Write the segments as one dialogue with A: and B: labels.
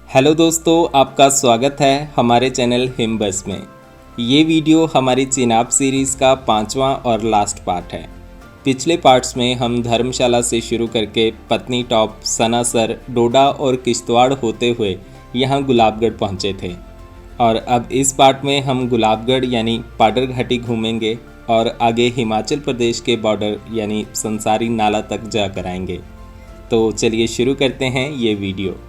A: Hello दोस्तों, आपका स्वागत है हमारे चैनल हिम बस में। ये वीडियो हमारी चिनाब सीरीज़ का 5वां और लास्ट पार्ट है। पिछले पार्ट्स में हम धर्मशाला से शुरू करके पत्नी टॉप, सनासर, डोडा और किश्तवाड़ होते हुए यहाँ गुलाबगढ़ पहुँचे थे और अब इस पार्ट में हम गुलाबगढ़ यानी पाडर घाटी घूमेंगे और आगे हिमाचल प्रदेश के बॉर्डर यानी संसारी नाला तक जाकर आएंगे। तो चलिए शुरू करते हैं ये वीडियो।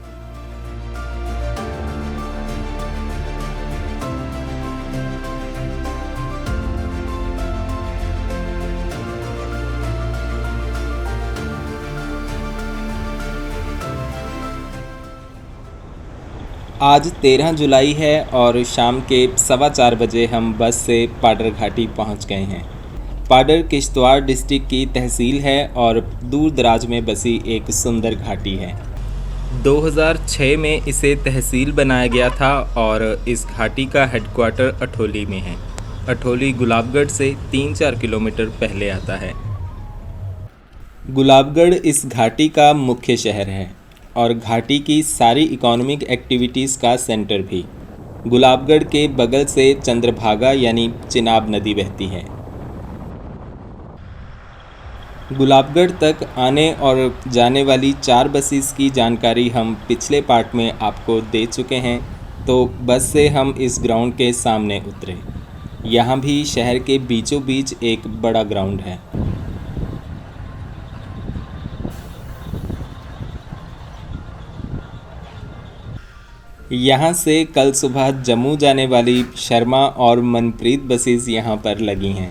A: आज 13 जुलाई है और शाम के 4:15 बजे हम बस से पाडर घाटी पहुंच गए हैं। पाडर किश्तवाड़ डिस्ट्रिक्ट की तहसील है और दूर दराज में बसी एक सुंदर घाटी है। 2006 में इसे तहसील बनाया गया था और इस घाटी का हेडक्वार्टर अठोली में है। अठोली गुलाबगढ़ से 3-4 किलोमीटर पहले आता है। गुलाबगढ़ इस घाटी का मुख्य शहर है और घाटी की सारी इकोनॉमिक एक्टिविटीज़ का सेंटर भी। गुलाबगढ़ के बगल से चंद्रभागा यानी चिनाब नदी बहती है। गुलाबगढ़ तक आने और जाने वाली 4 बसेस की जानकारी हम पिछले पार्ट में आपको दे चुके हैं। तो बस से हम इस ग्राउंड के सामने उतरे। यहाँ भी शहर के बीचों बीच एक बड़ा ग्राउंड है। यहाँ से कल सुबह जम्मू जाने वाली शर्मा और मनप्रीत बसेस यहाँ पर लगी हैं।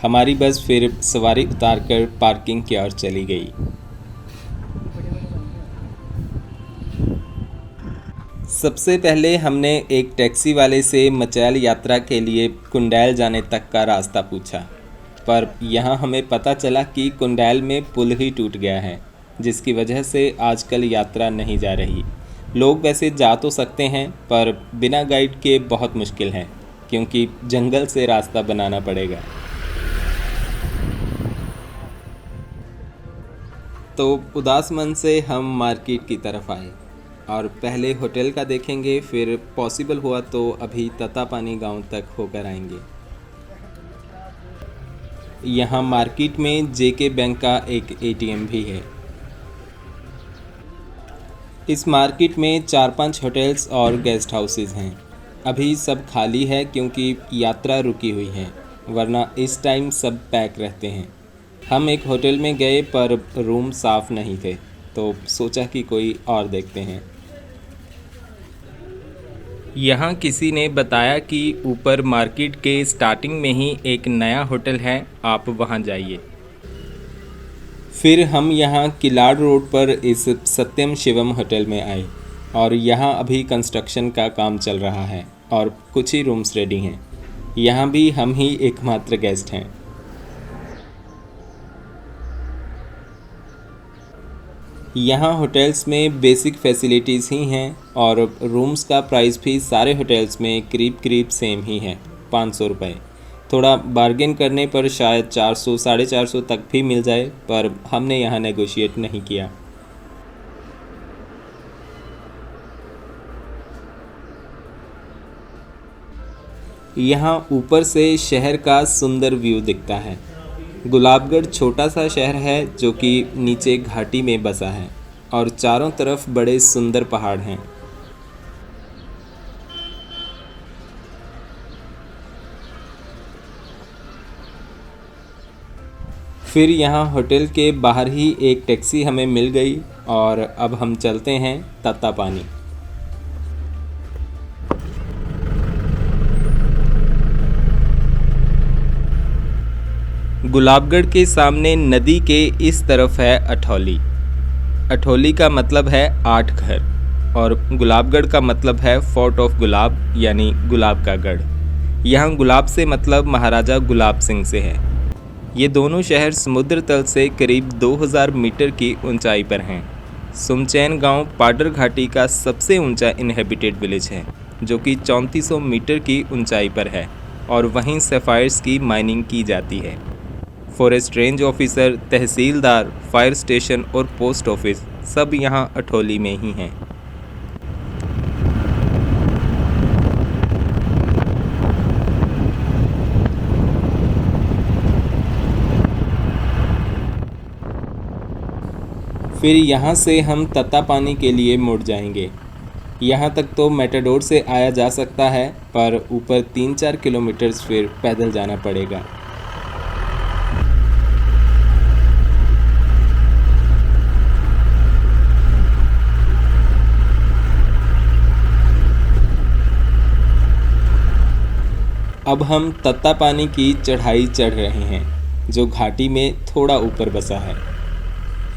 A: हमारी बस फिर सवारी उतारकर पार्किंग की ओर चली गई। सबसे पहले हमने एक टैक्सी वाले से मचैल यात्रा के लिए कुंडैल जाने तक का रास्ता पूछा, पर यहाँ हमें पता चला कि कुंडैल में पुल ही टूट गया है, जिसकी वजह से आजकल यात्रा नहीं जा रही। लोग वैसे जा तो सकते हैं पर बिना गाइड के बहुत मुश्किल है, क्योंकि जंगल से रास्ता बनाना पड़ेगा। तो उदास मन से हम मार्केट की तरफ आए और पहले होटल का देखेंगे, फिर पॉसिबल हुआ तो अभी ततापानी गांव तक होकर आएंगे। यहाँ मार्केट में जेके बैंक का एक एटीएम भी है। इस मार्केट में 4-5 होटल्स और गेस्ट हाउसेस हैं। अभी सब खाली है क्योंकि यात्रा रुकी हुई है, वरना इस टाइम सब पैक रहते हैं। हम एक होटल में गए पर रूम साफ़ नहीं थे, तो सोचा कि कोई और देखते हैं। यहाँ किसी ने बताया कि ऊपर मार्केट के स्टार्टिंग में ही एक नया होटल है, आप वहाँ जाइए। फिर हम यहाँ किलाड़ रोड पर इस सत्यम शिवम होटल में आए और यहाँ अभी कंस्ट्रक्शन का काम चल रहा है और कुछ ही रूम्स रेडी हैं। यहाँ भी हम ही एकमात्र गेस्ट हैं। यहाँ होटल्स में बेसिक फैसिलिटीज़ ही हैं और रूम्स का प्राइस भी सारे होटल्स में करीब सेम ही है, 500 रुपये। थोड़ा बार्गेन करने पर शायद 400-450 तक भी मिल जाए, पर हमने यहाँ नेगोशिएट नहीं किया। यहाँ ऊपर से शहर का सुंदर व्यू दिखता है। गुलाबगढ़ छोटा सा शहर है जो कि नीचे घाटी में बसा है और चारों तरफ बड़े सुंदर पहाड़ हैं। फिर यहाँ होटल के बाहर ही एक टैक्सी हमें मिल गई और अब हम चलते हैं तत्तापानी। गुलाबगढ़ के सामने नदी के इस तरफ है अठौली। अठौली का मतलब है 8 घर और गुलाबगढ़ का मतलब है फोर्ट ऑफ गुलाब यानी गुलाब का गढ़। यहाँ गुलाब से मतलब महाराजा गुलाब सिंह से है। ये दोनों शहर समुद्र तल से करीब 2000 मीटर की ऊंचाई पर हैं। सुमचैन गांव पाडर घाटी का सबसे ऊंचा इनहेबिटेड विलेज है, जो कि 3400 मीटर की ऊंचाई पर है और वहीं सफ़ायर्स की माइनिंग की जाती है। फॉरेस्ट रेंज ऑफिसर, तहसीलदार, फायर स्टेशन और पोस्ट ऑफिस सब यहाँ अठौली में ही हैं। फिर यहाँ से हम तत्तापानी के लिए मुड़ जाएंगे। यहाँ तक तो मेटाडोर से आया जा सकता है, पर ऊपर 3-4 किलोमीटर फिर पैदल जाना पड़ेगा। अब हम तत्तापानी की चढ़ाई चढ़ रहे हैं, जो घाटी में थोड़ा ऊपर बसा है।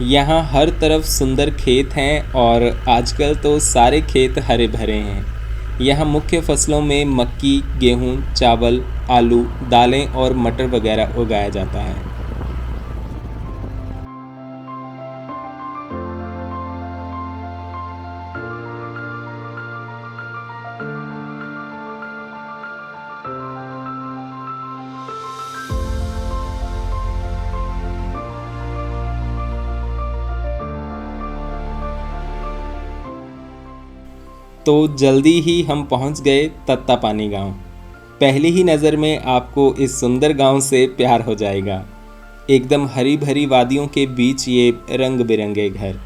A: यहाँ हर तरफ सुंदर खेत हैं और आजकल तो सारे खेत हरे भरे हैं। यहाँ मुख्य फसलों में मक्की, गेहूँ, चावल, आलू, दालें और मटर वगैरह उगाया जाता है। तो जल्दी ही हम पहुंच गए तत्तापानी गांव। पहली ही नज़र में आपको इस सुंदर गांव से प्यार हो जाएगा। एकदम हरी भरी वादियों के बीच ये रंग बिरंगे घर।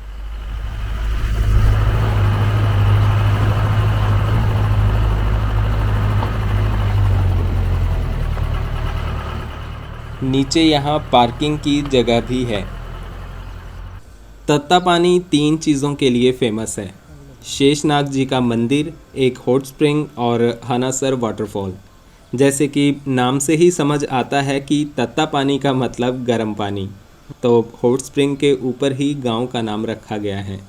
A: नीचे यहाँ पार्किंग की जगह भी है। तत्तापानी 3 चीज़ों के लिए फेमस है: शेषनाग जी का मंदिर, एक हॉट स्प्रिंग और हनासर वाटरफॉल। जैसे कि नाम से ही समझ आता है कि तत्तापानी का मतलब गर्म पानी, तो हॉट स्प्रिंग के ऊपर ही गांव का नाम रखा गया है।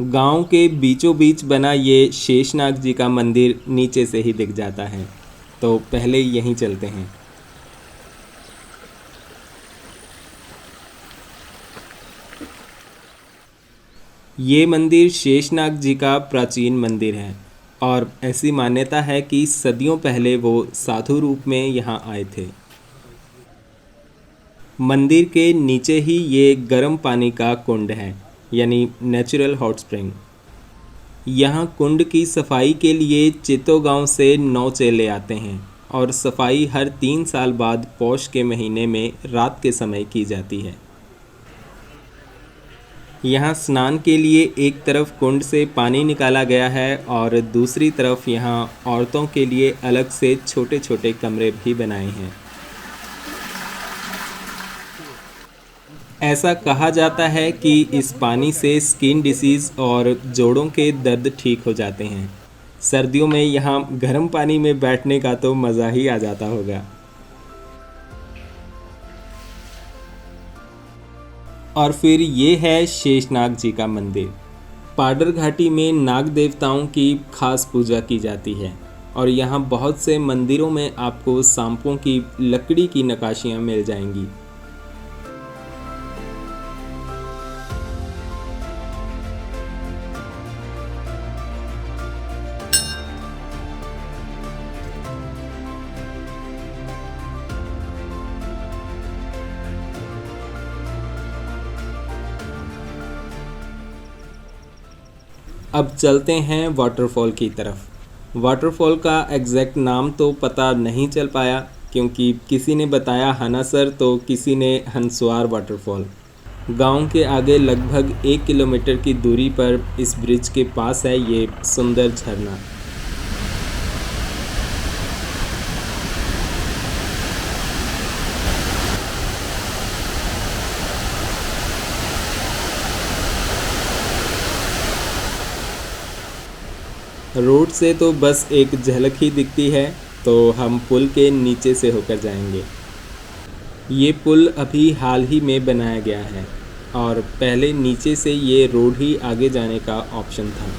A: गांव के बीचों बीच बना ये शेषनाग जी का मंदिर नीचे से ही दिख जाता है, तो पहले यहीं चलते हैं। ये मंदिर शेषनाग जी का प्राचीन मंदिर है और ऐसी मान्यता है कि सदियों पहले वो साधु रूप में यहाँ आए थे। मंदिर के नीचे ही ये गर्म पानी का कुंड है, यानी नेचुरल हॉट स्प्रिंग। यहाँ कुंड की सफाई के लिए चितो गांव से 9 चेले आते हैं और सफाई हर 3 साल बाद पौष के महीने में रात के समय की जाती है। यहाँ स्नान के लिए एक तरफ कुंड से पानी निकाला गया है और दूसरी तरफ यहाँ औरतों के लिए अलग से छोटे छोटे कमरे भी बनाए हैं। ऐसा कहा जाता है कि इस पानी से स्किन डिसीज़ और जोड़ों के दर्द ठीक हो जाते हैं। सर्दियों में यहाँ गर्म पानी में बैठने का तो मज़ा ही आ जाता होगा। और फिर ये है शेषनाग जी का मंदिर। पाडर घाटी में नाग देवताओं की खास पूजा की जाती है और यहाँ बहुत से मंदिरों में आपको सांपों की लकड़ी की नक्काशियाँ मिल जाएंगी। अब चलते हैं वाटरफॉल की तरफ। वाटरफॉल का एग्जैक्ट नाम तो पता नहीं चल पाया, क्योंकि किसी ने बताया हनासर तो किसी ने हंसवार वाटरफॉल। गांव के आगे लगभग 1 किलोमीटर की दूरी पर इस ब्रिज के पास है ये सुंदर झरना। रोड से तो बस एक झलक ही दिखती है, तो हम पुल के नीचे से होकर जाएंगे। ये पुल अभी हाल ही में बनाया गया है और पहले नीचे से ये रोड ही आगे जाने का ऑप्शन था।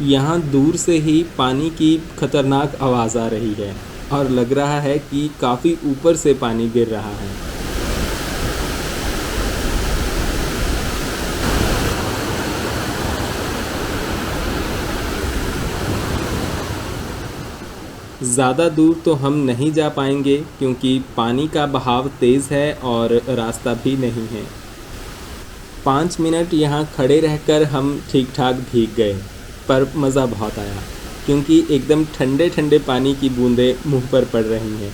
A: यहाँ दूर से ही पानी की खतरनाक आवाज़ आ रही है और लग रहा है कि काफ़ी ऊपर से पानी गिर रहा है। ज़्यादा दूर तो हम नहीं जा पाएंगे, क्योंकि पानी का बहाव तेज़ है और रास्ता भी नहीं है। 5 मिनट यहाँ खड़े रहकर हम ठीक ठाक भीग गए, पर मज़ा बहुत आया। क्योंकि एकदम ठंडे ठंडे पानी की बूंदें मुंह पर पड़ रही हैं।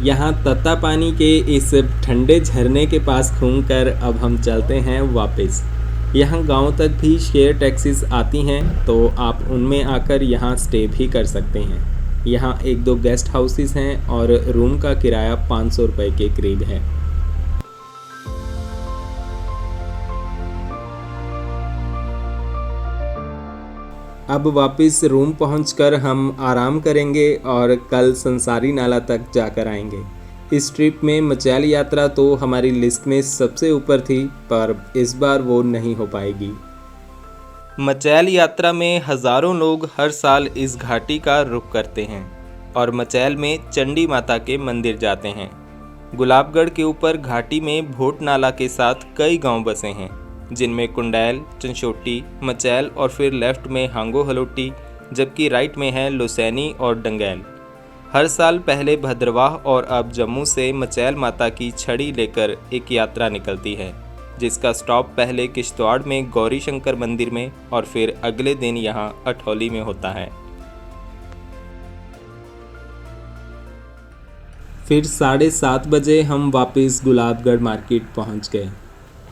A: यहाँ तत्ता पानी के इस ठंडे झरने के पास घूमकर अब हम चलते हैं वापस। यहाँ गांव तक भी शेयर टैक्सीज आती हैं, तो आप उनमें आकर यहाँ स्टे भी कर सकते हैं। यहाँ एक दो गेस्ट हाउसेस हैं और रूम का किराया 500 रुपये के करीब है। अब वापस रूम पहुंचकर हम आराम करेंगे और कल संसारी नाला तक जाकर आएंगे। इस ट्रिप में मचैल यात्रा तो हमारी लिस्ट में सबसे ऊपर थी, पर इस बार वो नहीं हो पाएगी। मचैल यात्रा में हज़ारों लोग हर साल इस घाटी का रुख करते हैं और मचैल में चंडी माता के मंदिर जाते हैं। गुलाबगढ़ के ऊपर घाटी में भोट नाला के साथ कई गांव बसे हैं, जिनमें कुंडैल, चंशोटी, मचैल और फिर लेफ्ट में हांगो हलोटी, जबकि राइट में है लुसैनी और डंगैल। हर साल पहले भद्रवाह और अब जम्मू से मचैल माता की छड़ी लेकर एक यात्रा निकलती है, जिसका स्टॉप पहले किश्तवाड़ में गौरी शंकर मंदिर में और फिर अगले दिन यहाँ अठौली में होता है। फिर 7:30 बजे हम वापस गुलाबगढ़ मार्केट पहुँच गए।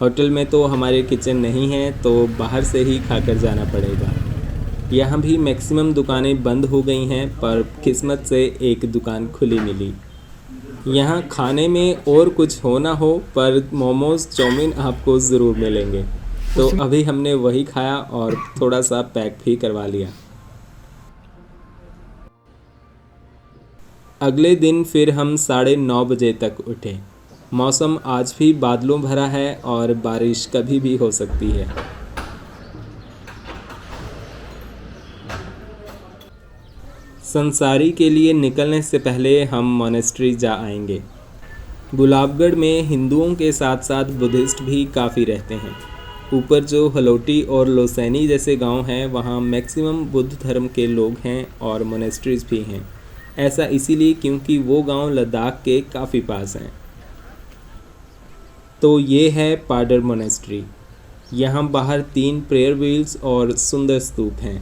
A: होटल में तो हमारे किचन नहीं है, तो बाहर से ही खाकर जाना पड़ेगा। यहाँ भी मैक्सिमम दुकानें बंद हो गई हैं, पर किस्मत से एक दुकान खुली मिली। यहाँ खाने में और कुछ हो ना हो, पर मोमोज, चाउमीन आपको ज़रूर मिलेंगे। तो अभी हमने वही खाया और थोड़ा सा पैक भी करवा लिया। अगले दिन फिर हम 9:30 बजे तक उठे। मौसम आज भी बादलों भरा है और बारिश कभी भी हो सकती है। संसारी के लिए निकलने से पहले हम मोनेस्ट्री जा आएंगे। गुलाबगढ़ में हिंदुओं के साथ साथ बुद्धिस्ट भी काफ़ी रहते हैं। ऊपर जो हलोटी और लोसैनी जैसे गांव हैं, वहाँ मैक्सिमम बुद्ध धर्म के लोग हैं और मोनेस्ट्रीज भी हैं। ऐसा इसीलिए क्योंकि वो गांव लद्दाख के काफ़ी पास हैं। तो ये है पाडर मोनेस्ट्री। यहाँ बाहर 3 प्रेयर व्हील्स और सुंदर स्तूप हैं।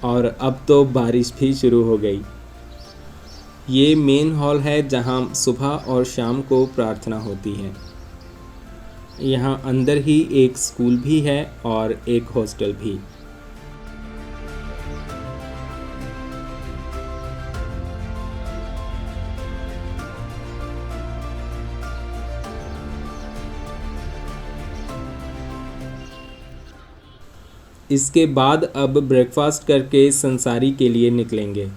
A: और अब तो बारिश भी शुरू हो गई। ये मेन हॉल है जहाँ सुबह और शाम को प्रार्थना होती है। यहाँ अंदर ही एक स्कूल भी है और एक हॉस्टल भी। इसके बाद अब ब्रेकफास्ट करके संसारी के लिए निकलेंगे।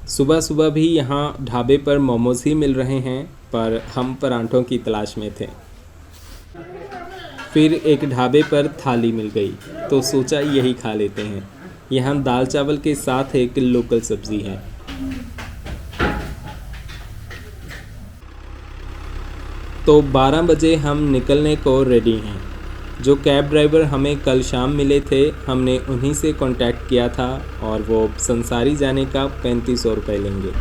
A: सुबह सुबह भी यहाँ ढाबे पर मोमोज ही मिल रहे हैं, पर हम परांठों की तलाश में थे। फिर एक ढाबे पर थाली मिल गई, तो सोचा यही खा लेते हैं। यहाँ दाल चावल के साथ एक लोकल सब्ज़ी है। तो 12 बजे हम निकलने को रेडी हैं। जो कैब ड्राइवर हमें कल शाम मिले थे, हमने उन्हीं से कांटेक्ट किया था और वो संसारी जाने का 3500 रुपये लेंगे।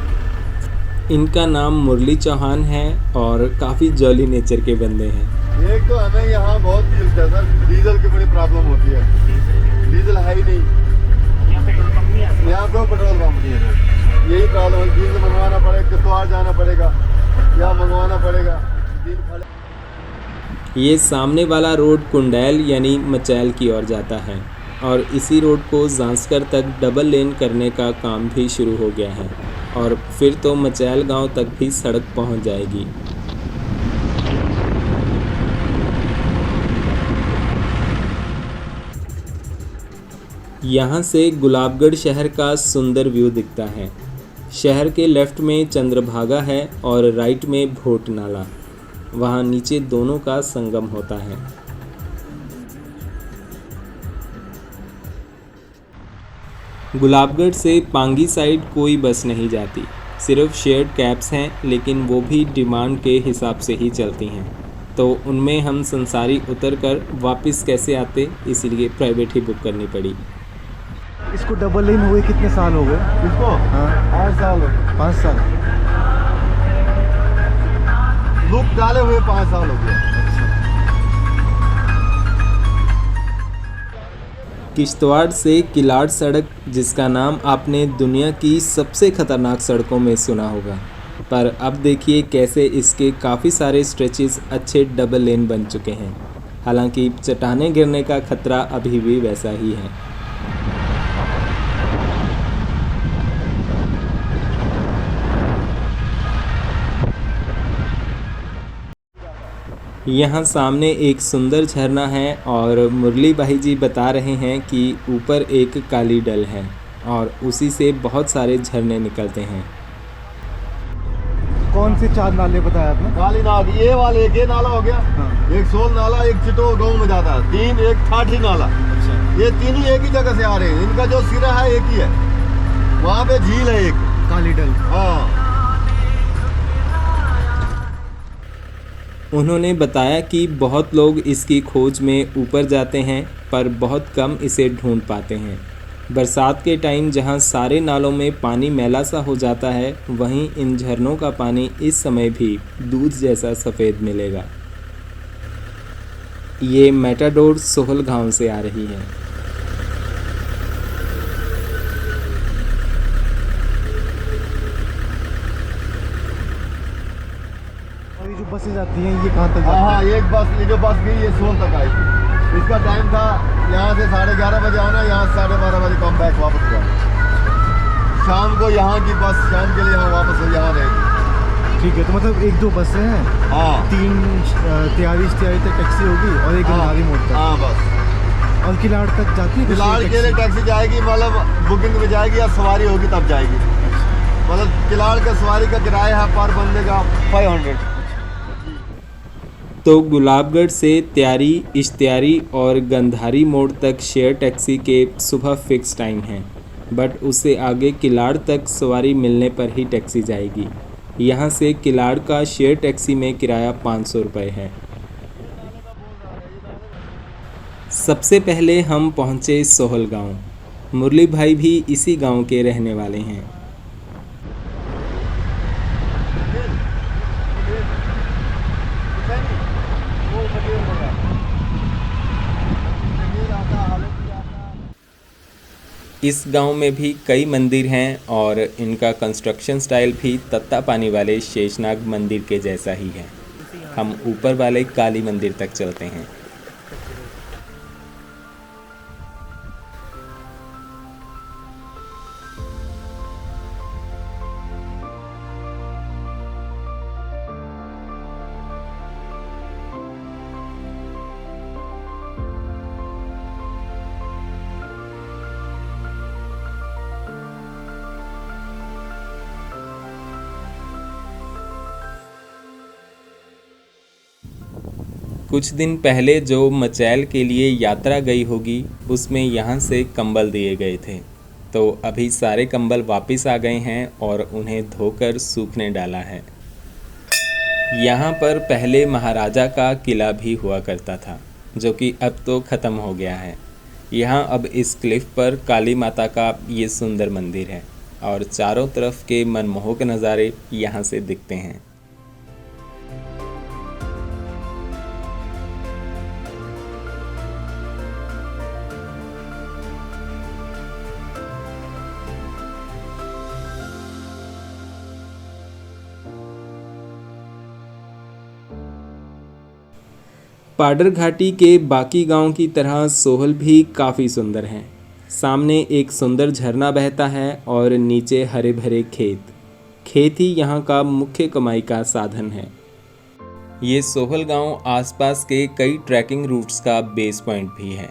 A: इनका नाम मुरली चौहान है और काफ़ी जॉली नेचर के बंदे हैं।
B: एक तो हमें यहाँ बहुत मिलता है सर, डीजल की बड़ी प्रॉब्लम होती है। डीजल है ही नहीं, यहाँ पे पेट्रोल पंप नहीं है। यही प्रॉब्लम है, डीजल मंगवाना पड़ेगा, किश्तवाड़ जाना पड़ेगा या मंगवाना पड़ेगा।
A: ये सामने वाला रोड कुंडैल यानी मचैल की ओर जाता है और इसी रोड को जांस्कर तक डबल लेन करने का काम भी शुरू हो गया है और फिर तो मचैल गांव तक भी सड़क पहुंच जाएगी। यहाँ से गुलाबगढ़ शहर का सुंदर व्यू दिखता है। शहर के लेफ्ट में चंद्रभागा है और राइट में भोट नाला। वहाँ नीचे दोनों का संगम होता है। गुलाबगढ़ से पांगी साइड कोई बस नहीं जाती, सिर्फ शेयर्ड कैब्स हैं, लेकिन वो भी डिमांड के हिसाब से ही चलती हैं, तो उनमें हम संसारी उतर कर वापस कैसे आते, इसीलिए प्राइवेट ही बुक करनी पड़ी।
C: इसको डबल लेन हुए कितने साल हो गए?
B: इसको
C: हाँ
B: 5 साल हो गए।
C: 5 साल।
B: लुक डाले हुए 5 साल हो गए।
A: किश्तवाड़ से किलाड़ सड़क, जिसका नाम आपने दुनिया की सबसे खतरनाक सड़कों में सुना होगा, पर अब देखिए कैसे इसके काफ़ी सारे स्ट्रेचेस अच्छे डबल लेन बन चुके हैं। हालांकि चट्टानें गिरने का खतरा अभी भी वैसा ही है। यहाँ सामने एक सुंदर झरना है और मुरली भाई जी बता रहे हैं कि ऊपर एक काली डल है और उसी से बहुत सारे झरने निकलते हैं।
C: कौन से 4 नाले बताया आपने?
B: काली नाग ये वाले, एक ये नाला हो गया,
C: हाँ।
B: एक सोल नाला, एक चिटो गांव में जाता है, 3 एक ठाठी नाला।
C: अच्छा।
B: ये तीनों एक ही जगह से आ रहे हैं। इनका जो सिरा है एक ही है। वहाँ पे झील है एक,
C: काली डल।
B: हाँ।
A: उन्होंने बताया कि बहुत लोग इसकी खोज में ऊपर जाते हैं, पर बहुत कम इसे ढूंढ पाते हैं। बरसात के टाइम जहां सारे नालों में पानी मैला सा हो जाता है, वहीं इन झरनों का पानी इस समय भी दूध जैसा सफ़ेद मिलेगा। ये मेटाडोर सोहल गांव से आ रही है।
C: और ये जो बसें जाती हैं ये कहाँ तक
B: हाँ
C: जाती
B: हाँ,
C: हैं?
B: एक बस, ये जो बस गई ये सोल तक आई थी। इसका टाइम था यहाँ से 11:30 बजे आना, यहाँ से 12:30 बजे कम बैक वापस जाना। शाम को यहाँ की बस शाम के लिए यहाँ वापस यहाँ रहेगी।
C: ठीक है, तो मतलब 1-2 बसें हैं,
B: हाँ
C: 3 तैयारी तक टैक्सी होगी और एक गंधारी मोड़ तक।
B: हाँ बस।
C: और किलाड़ तक जाती है?
B: किलाड़ के लिए टैक्सी जाएगी, मतलब बुकिंग में जाएगी या सवारी होगी तब जाएगी। मतलब किलाड़ का सवारी का किराया है पर बंदे का 500।
A: तो गुलाबगढ़ से त्यारी, इश्तियारी और गंधारी मोड़ तक शेयर टैक्सी के सुबह फिक्स टाइम हैं, बट उससे आगे किलाड़ तक सवारी मिलने पर ही टैक्सी जाएगी। यहाँ से किलाड़ का शेयर टैक्सी में किराया 500 रुपये है। सबसे पहले हम पहुँचे सोहल गांव। मुरली भाई भी इसी गांव के रहने वाले हैं। इस गांव में भी कई मंदिर हैं और इनका कंस्ट्रक्शन स्टाइल भी तत्ता पानी वाले शेषनाग मंदिर के जैसा ही है। हम ऊपर वाले काली मंदिर तक चलते हैं। कुछ दिन पहले जो मचैल के लिए यात्रा गई होगी, उसमें यहाँ से कंबल दिए गए थे, तो अभी सारे कंबल वापस आ गए हैं और उन्हें धोकर सूखने डाला है। यहाँ पर पहले महाराजा का किला भी हुआ करता था, जो कि अब तो ख़त्म हो गया है। यहाँ अब इस क्लिफ पर काली माता का ये सुंदर मंदिर है और चारों तरफ के मनमोहक नज़ारे यहाँ से दिखते हैं। पाडर घाटी के बाकी गांव की तरह सोहल भी काफ़ी सुंदर है। सामने एक सुंदर झरना बहता है और नीचे हरे भरे खेत ही यहाँ का मुख्य कमाई का साधन है। ये सोहल गांव आसपास के कई ट्रैकिंग रूट्स का बेस पॉइंट भी है,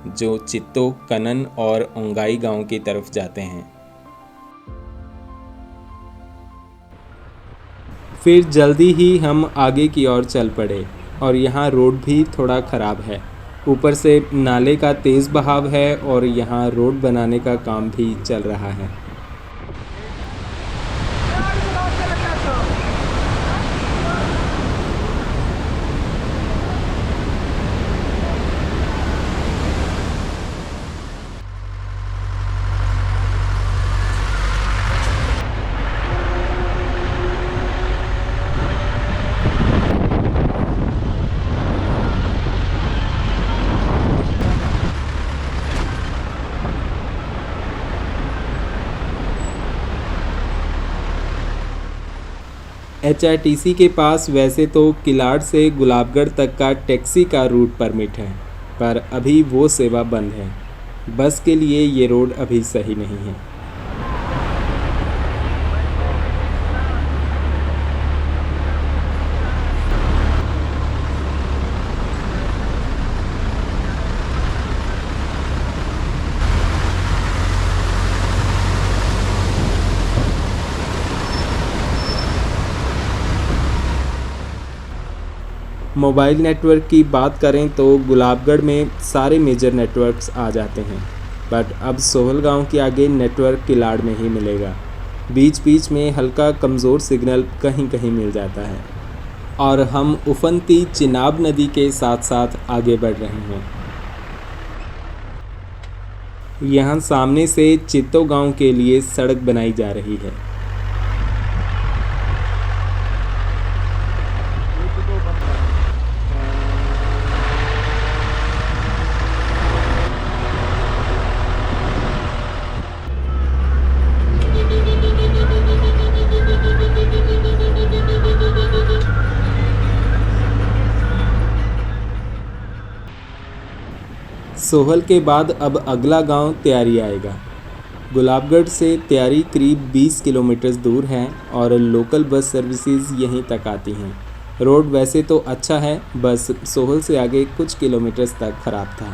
A: जो चित्तो, कनन और ओंगाई गांव की तरफ जाते हैं। फिर जल्दी ही हम आगे की ओर चल पड़े और यहाँ रोड भी थोड़ा ख़राब है। ऊपर से नाले का तेज़ बहाव है और यहाँ रोड बनाने का काम भी चल रहा है। HRTC के पास वैसे तो किलाड़ से गुलाबगढ़ तक का टैक्सी का रूट परमिट है, पर अभी वो सेवा बंद है। बस के लिए ये रोड अभी सही नहीं है। मोबाइल नेटवर्क की बात करें तो गुलाबगढ़ में सारे मेजर नेटवर्क्स आ जाते हैं, बट अब सोहल गांव के आगे नेटवर्क किलाड़ में ही मिलेगा। बीच बीच में हल्का कमज़ोर सिग्नल कहीं कहीं मिल जाता है और हम उफनती चिनाब नदी के साथ साथ आगे बढ़ रहे हैं। यहाँ सामने से चित्तो गांव के लिए सड़क बनाई जा रही है। सोहल के बाद अब अगला गांव त्यारी आएगा। गुलाबगढ़ से त्यारी करीब 20 किलोमीटर दूर है और लोकल बस सर्विसेज यहीं तक आती हैं। रोड वैसे तो अच्छा है, बस सोहल से आगे कुछ किलोमीटर्स तक ख़राब था।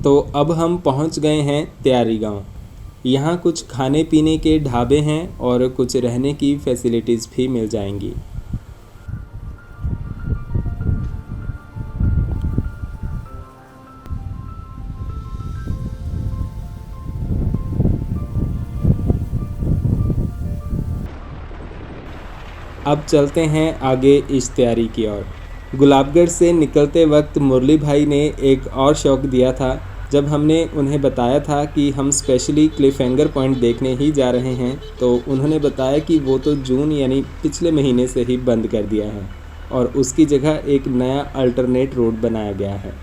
A: तो अब हम पहुंच गए हैं त्यारी गांव। यहाँ कुछ खाने पीने के ढाबे हैं और कुछ रहने की फैसिलिटीज़ भी मिल जाएंगी। अब चलते हैं आगे इश्तियारी की ओर। गुलाबगढ़ से निकलते वक्त मुरली भाई ने एक और शौक दिया था जब हमने उन्हें बताया था कि हम स्पेशली क्लिफ हैंगर पॉइंट देखने ही जा रहे हैं, तो उन्होंने बताया कि वो तो जून यानी पिछले महीने से ही बंद कर दिया है और उसकी जगह एक नया अल्टरनेट रोड बनाया गया है।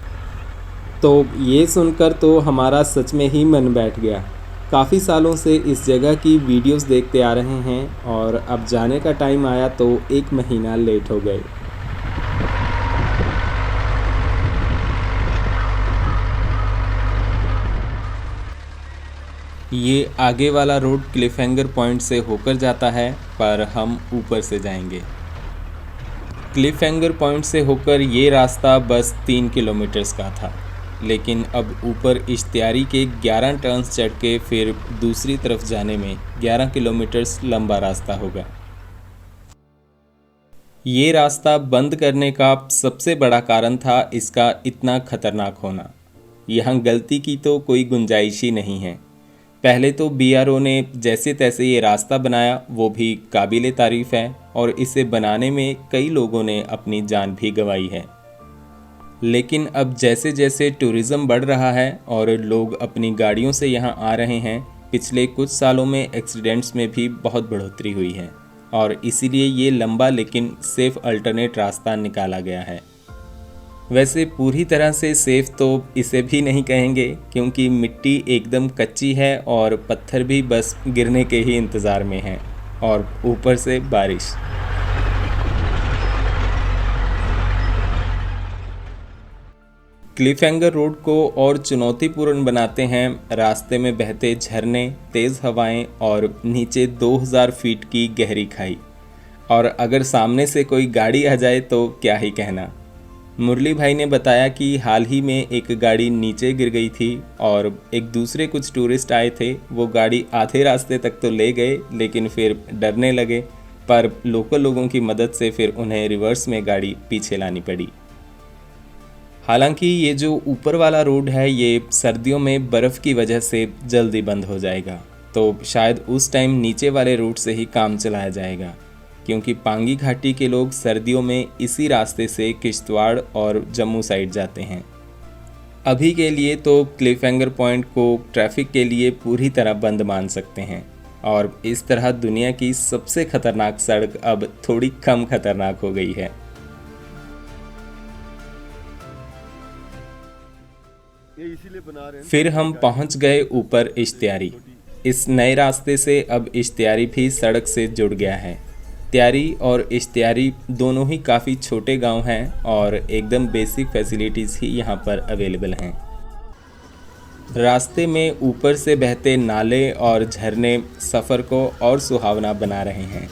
A: तो ये सुनकर तो हमारा सच में ही मन बैठ गया। काफ़ी सालों से इस जगह की वीडियोस देखते आ रहे हैं और अब जाने का टाइम आया तो 1 महीना लेट हो गए। ये आगे वाला रोड क्लिफ हैंगर पॉइंट से होकर जाता है, पर हम ऊपर से जाएंगे। क्लिफ हैंगर पॉइंट से होकर ये रास्ता बस 3 किलोमीटर्स का था, लेकिन अब ऊपर इश्तियारी के 11 टर्न्स चढ़ के फिर दूसरी तरफ जाने में 11 किलोमीटर्स लंबा रास्ता होगा। ये रास्ता बंद करने का सबसे बड़ा कारण था इसका इतना खतरनाक होना। यहाँ गलती की तो कोई गुंजाइश ही नहीं है। पहले तो BRO ने जैसे तैसे ये रास्ता बनाया, वो भी काबिले तारीफ़ है और इसे बनाने में कई लोगों ने अपनी जान भी गंवाई है। लेकिन अब जैसे जैसे टूरिज़्म बढ़ रहा है और लोग अपनी गाड़ियों से यहाँ आ रहे हैं, पिछले कुछ सालों में एक्सीडेंट्स में भी बहुत बढ़ोतरी हुई है और इसीलिए ये लंबा लेकिन सेफ़ अल्टरनेट रास्ता निकाला गया है। वैसे पूरी तरह से सेफ़ तो इसे भी नहीं कहेंगे, क्योंकि मिट्टी एकदम कच्ची है और पत्थर भी बस गिरने के ही इंतज़ार में हैं और ऊपर से बारिश। क्लिफ हैंगर रोड को और चुनौतीपूर्ण बनाते हैं रास्ते में बहते झरने, तेज़ हवाएं और नीचे 2000 फीट की गहरी खाई। और अगर सामने से कोई गाड़ी आ जाए तो क्या ही कहना। मुरली भाई ने बताया कि हाल ही में एक गाड़ी नीचे गिर गई थी और एक दूसरे कुछ टूरिस्ट आए थे। वो गाड़ी आधे रास्ते तक तो ले गए, लेकिन फिर डरने लगे, पर लोकल लोगों की मदद से फिर उन्हें रिवर्स में गाड़ी पीछे लानी पड़ी। हालांकि ये जो ऊपर वाला रोड है ये सर्दियों में बर्फ़ की वजह से जल्दी बंद हो जाएगा, तो शायद उस टाइम नीचे वाले रूट से ही काम चलाया जाएगा, क्योंकि पांगी घाटी के लोग सर्दियों में इसी रास्ते से किश्तवाड़ और जम्मू साइड जाते हैं। अभी के लिए तो क्लिफ हैंगर पॉइंट को ट्रैफिक के लिए पूरी तरह बंद मान सकते हैं और इस तरह दुनिया की सबसे खतरनाक सड़क अब थोड़ी कम खतरनाक हो गई है।
B: ये इसीलिए बना रहे हैं।
A: फिर हम पहुंच गए ऊपर इश्तियारी। इस नए रास्ते से अब इश्तियारी भी सड़क से जुड़ गया है। त्यारी और इश्तियारी दोनों ही काफ़ी छोटे गांव हैं और एकदम बेसिक फैसिलिटीज़ ही यहाँ पर अवेलेबल हैं। रास्ते में ऊपर से बहते नाले और झरने सफ़र को और सुहावना बना रहे हैं।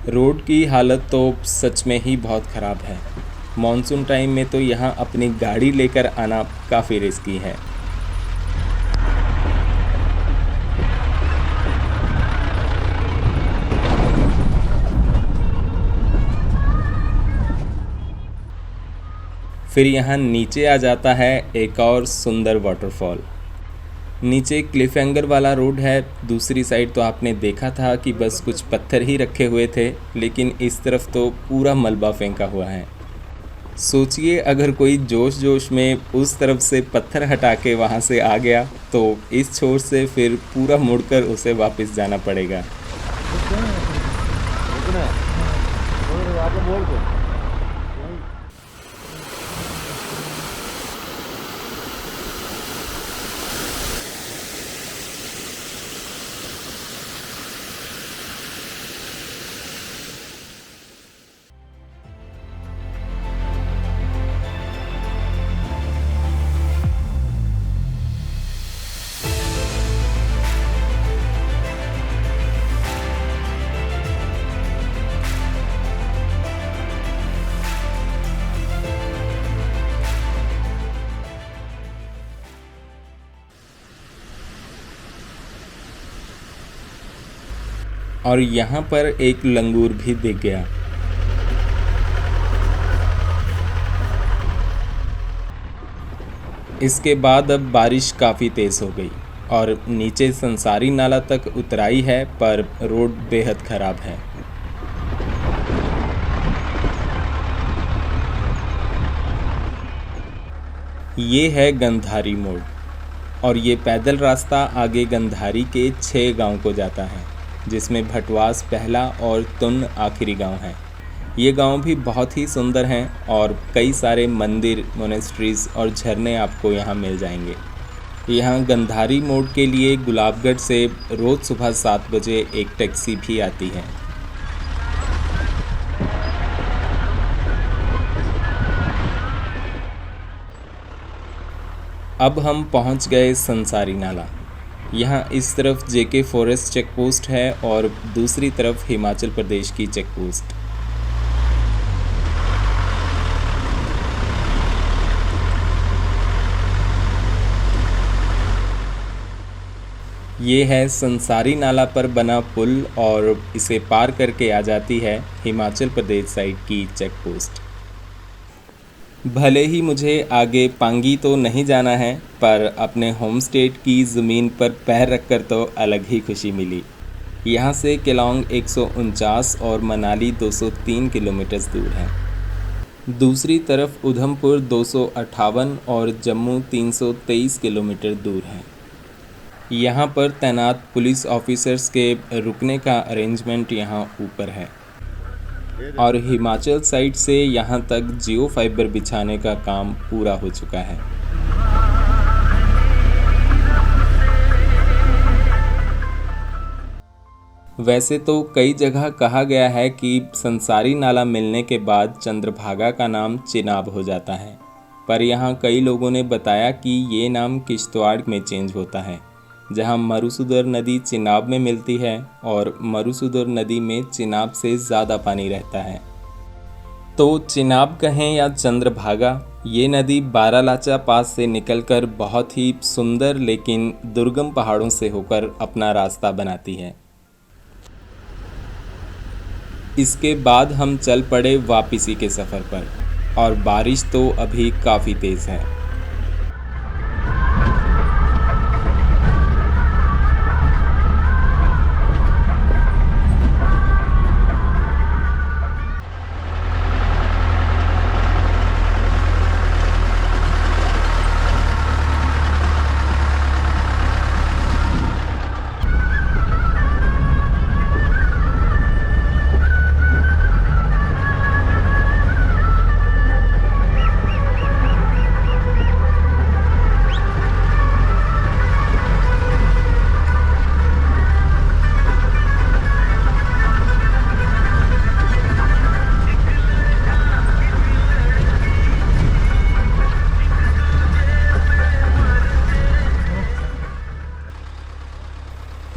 A: रोड की हालत तो सच में ही बहुत ख़राब है। मॉनसून टाइम में तो यहाँ अपनी गाड़ी लेकर आना काफ़ी रिस्की है। फिर यहाँ नीचे आ जाता है एक और सुंदर वाटरफॉल। नीचे क्लिफ हैंगर वाला रोड है, दूसरी साइड तो आपने देखा था कि बस कुछ पत्थर ही रखे हुए थे, लेकिन इस तरफ तो पूरा मलबा फेंका हुआ है। सोचिए अगर कोई जोश में उस तरफ से पत्थर हटा के वहाँ से आ गया तो इस छोर से फिर पूरा मुड़कर उसे वापस जाना पड़ेगा। और यहाँ पर एक लंगूर भी दिख गया। इसके बाद अब बारिश काफ़ी तेज़ हो गई और नीचे संसारी नाला तक उतराई है, पर रोड बेहद ख़राब है। ये है गंधारी मोड़ और ये पैदल रास्ता आगे गंधारी के 6 गांव को जाता है, जिसमें भटवास पहला और तुन आखिरी गांव है। ये गांव भी बहुत ही सुंदर हैं और कई सारे मंदिर, मोनेस्ट्रीज़ और झरने आपको यहाँ मिल जाएंगे। यहाँ गंधारी मोड़ के लिए गुलाबगढ़ से रोज़ सुबह 7 बजे एक टैक्सी भी आती है। अब हम पहुँच गए संसारी नाला। यहाँ इस तरफ जेके फॉरेस्ट चेक पोस्ट है और दूसरी तरफ हिमाचल प्रदेश की चेक पोस्ट। ये है संसारी नाला पर बना पुल और इसे पार करके आ जाती है हिमाचल प्रदेश साइड की चेक पोस्ट। भले ही मुझे आगे पांगी तो नहीं जाना है, पर अपने होम स्टेट की ज़मीन पर पैर रखकर तो अलग ही खुशी मिली। यहाँ से केलांग 149 और मनाली 203 किलोमीटर दूर है। दूसरी तरफ उधमपुर 258 और जम्मू 323 किलोमीटर दूर है। यहाँ पर तैनात पुलिस ऑफिसर्स के रुकने का अरेंजमेंट यहाँ ऊपर है और हिमाचल साइड से यहाँ तक जियो फाइबर बिछाने का काम पूरा हो चुका है। वैसे तो कई जगह कहा गया है कि संसारी नाला मिलने के बाद चंद्रभागा का नाम चिनाब हो जाता है, पर यहाँ कई लोगों ने बताया कि ये नाम किश्तवाड़ में चेंज होता है, जहाँ मरुसुदर नदी चिनाब में मिलती है और मरुसुदर नदी में चिनाब से ज़्यादा पानी रहता है। तो चिनाब कहें या चंद्रभागा, ये नदी बारालाचा पास से निकलकर बहुत ही सुंदर लेकिन दुर्गम पहाड़ों से होकर अपना रास्ता बनाती है। इसके बाद हम चल पड़े वापसी के सफ़र पर और बारिश तो अभी काफ़ी तेज़ है।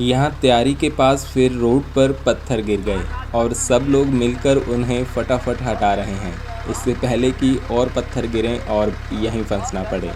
A: यहाँ तैयारी के पास फिर रोड पर पत्थर गिर गए और सब लोग मिलकर उन्हें फटाफट हटा रहे हैं, इससे पहले कि और पत्थर गिरें और यहीं फंसना पड़े।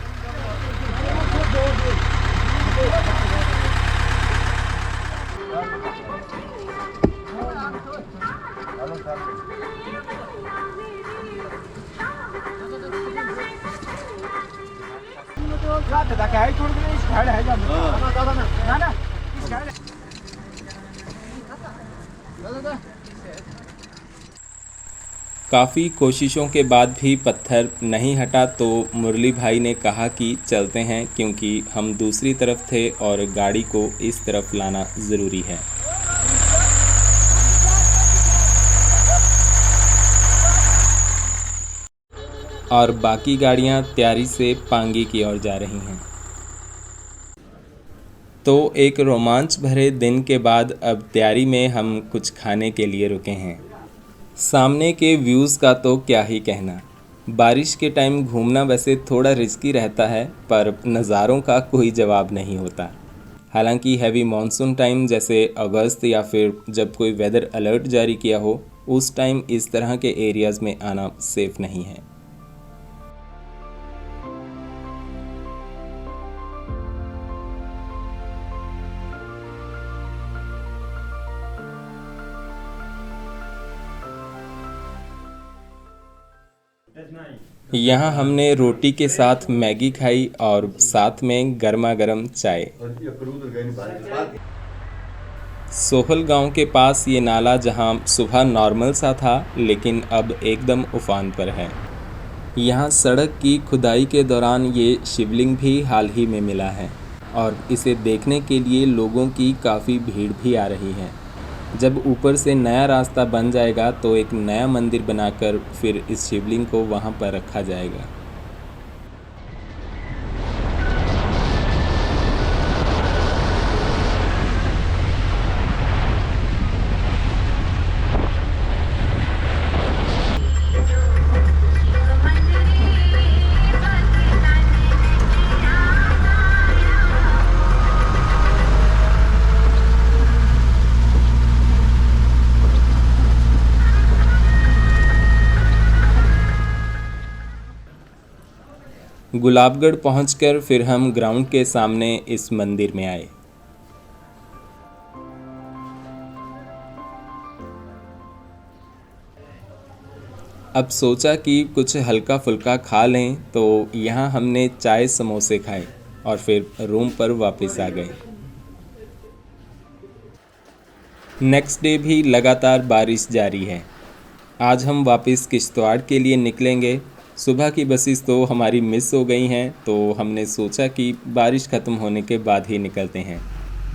A: काफ़ी कोशिशों के बाद भी पत्थर नहीं हटा तो मुरली भाई ने कहा कि चलते हैं, क्योंकि हम दूसरी तरफ थे और गाड़ी को इस तरफ लाना ज़रूरी है। और बाकी गाड़ियां तैयारी से पांगी की ओर जा रही हैं। तो एक रोमांच भरे दिन के बाद अब तैयारी में हम कुछ खाने के लिए रुके हैं। सामने के व्यूज़ का तो क्या ही कहना। बारिश के टाइम घूमना वैसे थोड़ा रिस्की रहता है, पर नज़ारों का कोई जवाब नहीं होता। हालांकि हैवी मॉनसून टाइम जैसे अगस्त या फिर जब कोई वेदर अलर्ट जारी किया हो, उस टाइम इस तरह के एरियाज़ में आना सेफ़ नहीं है। यहाँ हमने रोटी के साथ मैगी खाई और साथ में गर्मा गर्म चाय। सोहल गांव के पास ये नाला जहाँ सुबह नॉर्मल सा था, लेकिन अब एकदम उफान पर है। यहाँ सड़क की खुदाई के दौरान ये शिवलिंग भी हाल ही में मिला है और इसे देखने के लिए लोगों की काफ़ी भीड़ भी आ रही है। जब ऊपर से नया रास्ता बन जाएगा तो एक नया मंदिर बनाकर फिर इस शिवलिंग को वहाँ पर रखा जाएगा। गुलाबगढ़ पहुंचकर फिर हम ग्राउंड के सामने इस मंदिर में आए। अब सोचा कि कुछ हल्का फुल्का खा लें, तो यहाँ हमने चाय समोसे खाए और फिर रूम पर वापस आ गए। नेक्स्ट डे भी लगातार बारिश जारी है। आज हम वापस किश्तवाड़ के लिए निकलेंगे। सुबह की बसेस तो हमारी मिस हो गई हैं, तो हमने सोचा कि बारिश ख़त्म होने के बाद ही निकलते हैं,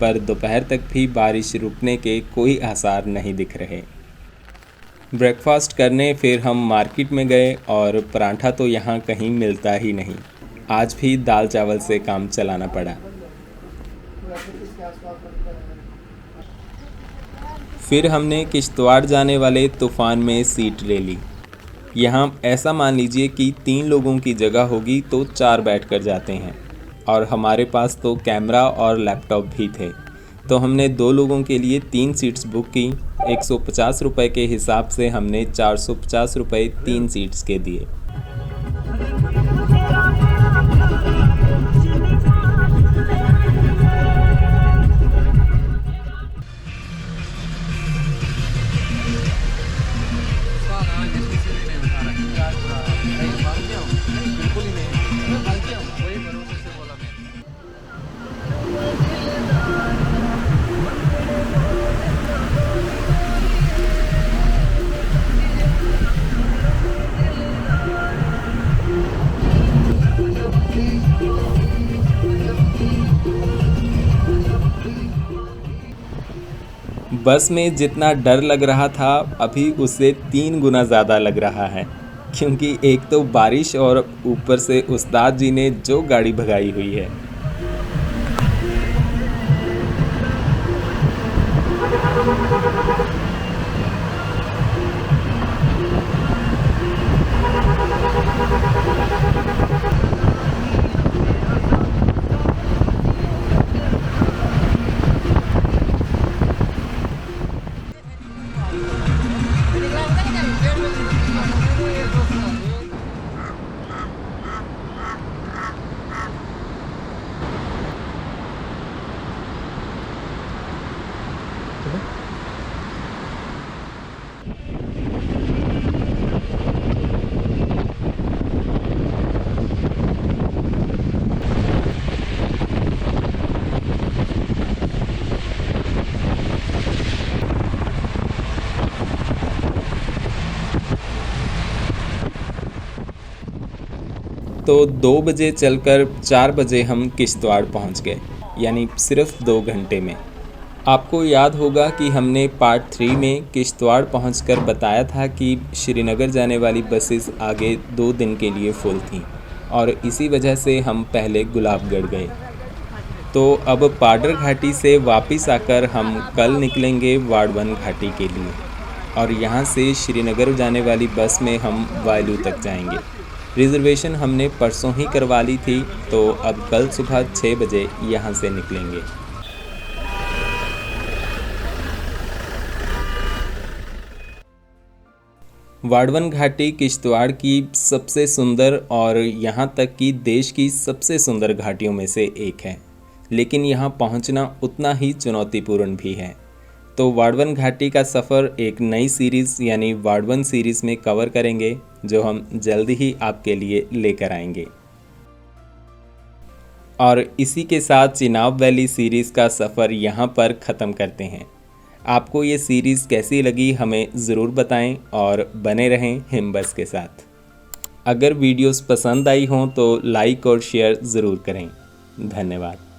A: पर दोपहर तक भी बारिश रुकने के कोई आसार नहीं दिख रहे। ब्रेकफास्ट करने फिर हम मार्केट में गए और पराठा तो यहाँ कहीं मिलता ही नहीं। आज भी दाल चावल से काम चलाना पड़ा। फिर हमने किश्तवाड़ जाने वाले तूफ़ान में सीट ले ली। यहाँ ऐसा मान लीजिए कि 3 लोगों की जगह होगी तो 4 बैठकर जाते हैं, और हमारे पास तो कैमरा और लैपटॉप भी थे, तो हमने 2 लोगों के लिए 3 सीट्स बुक की। 150 रुपये के हिसाब से हमने 450 रुपये 3 सीट्स के दिए। बस में जितना डर लग रहा था, अभी उससे 3 गुना ज़्यादा लग रहा है, क्योंकि एक तो बारिश और ऊपर से उस्ताद जी ने जो गाड़ी भगाई हुई है। तो 2 बजे चलकर 4 बजे हम किश्तवाड़ पहुंच गए, यानी सिर्फ 2 घंटे में। आपको याद होगा कि हमने पार्ट 3 में किश्तवाड़ पहुंचकर बताया था कि श्रीनगर जाने वाली बसेस आगे 2 दिन के लिए फुल थीं और इसी वजह से हम पहले गुलाबगढ़ गए। तो अब पाडर घाटी से वापस आकर हम कल निकलेंगे वाड़वन घाटी के लिए और यहाँ से श्रीनगर जाने वाली बस में हम वायलू तक जाएंगे। रिज़र्वेशन हमने परसों ही करवा ली थी, तो अब कल सुबह 6 बजे यहाँ से निकलेंगे। वाड़वन घाटी किश्तवाड़ की सबसे सुंदर और यहाँ तक कि देश की सबसे सुंदर घाटियों में से एक है, लेकिन यहाँ पहुँचना उतना ही चुनौतीपूर्ण भी है। तो वाड़वन घाटी का सफ़र एक नई सीरीज़ यानी वाड़वन सीरीज़ में कवर करेंगे, जो हम जल्द ही आपके लिए लेकर आएंगे। और इसी के साथ चिनाब वैली सीरीज़ का सफ़र यहाँ पर ख़त्म करते हैं। आपको ये सीरीज़ कैसी लगी हमें ज़रूर बताएं और बने रहें हिम्बस के साथ। अगर वीडियोस पसंद आई हों तो लाइक और शेयर ज़रूर करें। धन्यवाद।